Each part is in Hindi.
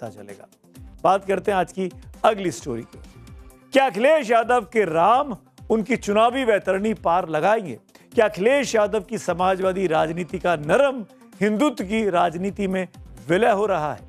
पता चलेगा। बात करते हैं आज की अगली स्टोरी की। क्या अखिलेश यादव के राम उनकी चुनावी वैतरणी पार लगाएंगे? क्या अखिलेश यादव की समाजवादी राजनीति का नरम हिंदुत्व की राजनीति में विलय हो रहा है?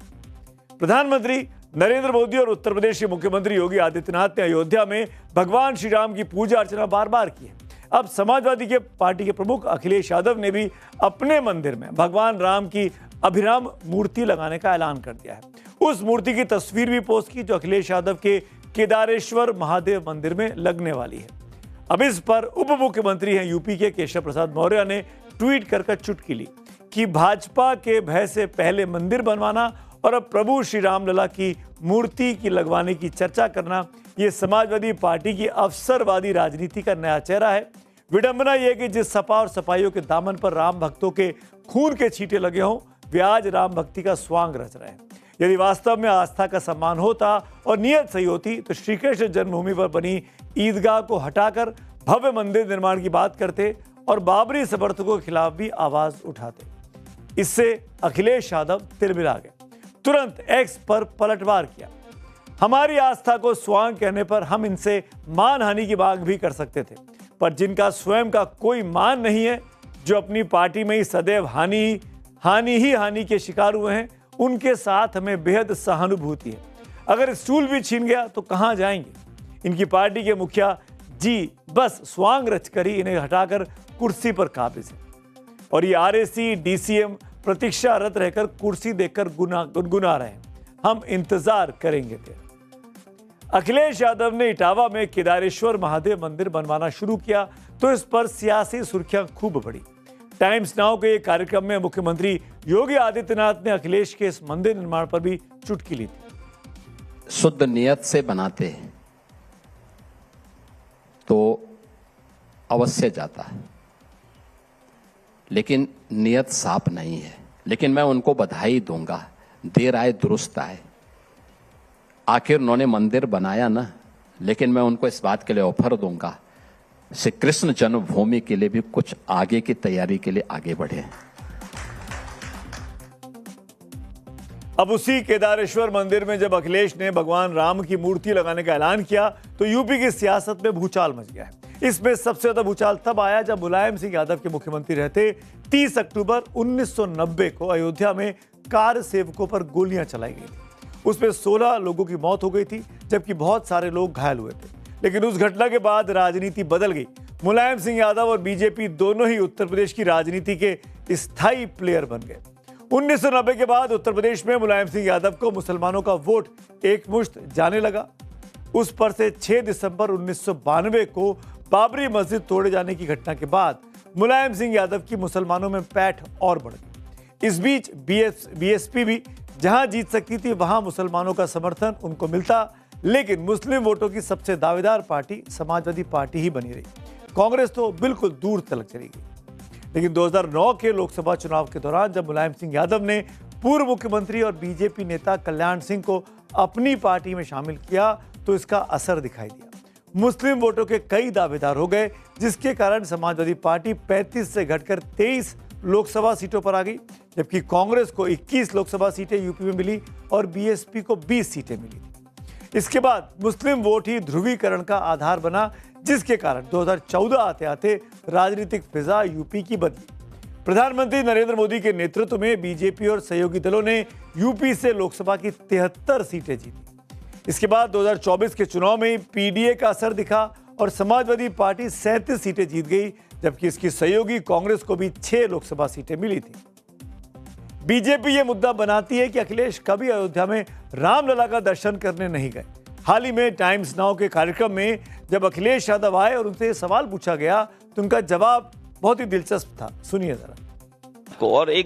प्रधानमंत्री नरेंद्र मोदी और उत्तर प्रदेश के मुख्यमंत्री योगी आदित्यनाथ ने अयोध्या में भगवान श्री राम की पूजा अर्चना बार बार की है। अब समाजवादी के पार्टी के प्रमुख अखिलेश यादव ने भी अपने मंदिर में भगवान राम की अभिराम मूर्ति लगाने का ऐलान कर दिया है। उस मूर्ति की तस्वीर भी पोस्ट की जो अखिलेश यादव के केदारेश्वर महादेव मंदिर में लगने वाली है। अब इस पर उप मुख्यमंत्री हैं यूपी के केशव प्रसाद मौर्य ने ट्वीट कर चुटकी ली कि भाजपा के भय से पहले मंदिर बनवाना और अब प्रभु श्री रामलला की मूर्ति की लगवाने की चर्चा करना, ये समाजवादी पार्टी की अवसरवादी राजनीति का नया चेहरा है। विडंबना यह कि जिस सपा और सपाइयों के दामन पर राम भक्तों के खून के छींटे लगे हों, वे आज राम भक्ति का स्वांग रच रहे हैं। यदि वास्तव में आस्था का सम्मान होता और नियत सही होती तो श्री कृष्ण जन्मभूमि पर बनी ईदगाह को हटाकर भव्य मंदिर निर्माण की बात करते और बाबरी समर्थकों के खिलाफ भी आवाज उठाते। इससे अखिलेश यादव तिलमिला गए। तुरंत एक्स पर पलटवार किया। हमारी आस्था को स्वांग कहने पर हम इनसे मानहानि की मांग भी कर सकते थे, पर जिनका स्वयं का कोई मान नहीं है, जो अपनी पार्टी में ही सदैव हानि के शिकार हुए हैं, उनके साथ हमें बेहद सहानुभूति है। अगर स्टूल भी छीन गया तो कहां जाएंगे? इनकी पार्टी के मुखिया जी बस स्वांग रचकर ही इन्हें हटाकर कुर्सी पर काबिज है और ये आरएसी डीसीएम प्रतीक्षारत रहकर कुर्सी देखकर गुनगुना रहे हैं। हम इंतजार करेंगे फिर। अखिलेश यादव ने इटावा में केदारेश्वर महादेव मंदिर बनवाना शुरू किया तो इस पर सियासी सुर्खियां खूब बढ़ी। टाइम्स नाउ के एक कार्यक्रम में मुख्यमंत्री योगी आदित्यनाथ ने अखिलेश के इस मंदिर निर्माण पर भी चुटकी ली थी। शुद्ध नियत से बनाते हैं तो अवश्य जाता है, लेकिन नियत साफ नहीं है। लेकिन मैं उनको बधाई दूंगा, देर आए दुरुस्त आए। आखिर उन्होंने मंदिर बनाया ना, लेकिन मैं उनको इस बात के लिए ऑफर दूंगा, श्री कृष्ण जन्मभूमि के लिए भी कुछ आगे की तैयारी के लिए आगे बढ़े। अब उसी केदारेश्वर मंदिर में जब अखिलेश ने भगवान राम की मूर्ति लगाने का ऐलान किया तो यूपी की सियासत में भूचाल मच गया है। इसमें सबसे ज्यादा भूचाल तब आया जब मुलायम सिंह यादव के मुख्यमंत्री रहते 30 अक्टूबर 1990 को अयोध्या में कार सेवकों पर गोलियां चलाई गई थी। उसमें 16 लोगों की मौत हो गई थी, जबकि बहुत सारे लोग घायल हुए थे। लेकिन उस घटना के बाद राजनीति बदल गई। मुलायम सिंह यादव और बीजेपी दोनों ही उत्तर प्रदेश की राजनीति के स्थायी प्लेयर बन गए। 1990 के बाद उत्तर प्रदेश में मुलायम सिंह यादव को मुसलमानों का वोट एकमुश्त जाने लगा। उस पर से 6 दिसंबर 1992 को बाबरी मस्जिद तोड़े जाने की घटना के बाद मुलायम सिंह यादव की मुसलमानों में पैठ और बढ़ गई। इस बीच बीएसपी भी जहां जीत सकती थी वहां मुसलमानों का समर्थन उनको मिलता, लेकिन मुस्लिम वोटों की सबसे दावेदार पार्टी समाजवादी पार्टी ही बनी रही। कांग्रेस तो बिल्कुल दूर तलक चली गई। लेकिन 2009 के लोकसभा चुनाव के दौरान जब मुलायम सिंह यादव ने पूर्व मुख्यमंत्री और बीजेपी नेता कल्याण सिंह को अपनी पार्टी में शामिल किया तो इसका असर दिखाई दिया। मुस्लिम वोटों के कई दावेदार हो गए, जिसके कारण समाजवादी पार्टी 35 से घटकर 23 लोकसभा सीटों पर आ गई, जबकि कांग्रेस को 21 लोकसभा सीटें यूपी में मिली और बीएसपी को 20 सीटें मिली। इसके बाद मुस्लिम वोट ही ध्रुवीकरण का आधार बना, जिसके कारण 2014 आते आते राजनीतिक फिजा यूपी की बदली। प्रधानमंत्री नरेंद्र मोदी के नेतृत्व में बीजेपी और सहयोगी दलों ने यूपी से लोकसभा की 73 सीटें जीती। इसके बाद 2024 के चुनाव में पीडीए का असर दिखा और समाजवादी पार्टी 37 सीटें जीत गई, जबकि इसकी सहयोगी कांग्रेस को भी 6 लोकसभा सीटें मिली थी। बीजेपी ये मुद्दा बनाती है कि अखिलेश कभी अयोध्या में रामलला का दर्शन करने नहीं गए। हाल ही में टाइम्स नाउ के कार्यक्रम में जब अखिलेश यादव आए और उनसे सवाल पूछा गया तो उनका जवाब बहुत ही दिलचस्प था। सुनिए जरा। और एक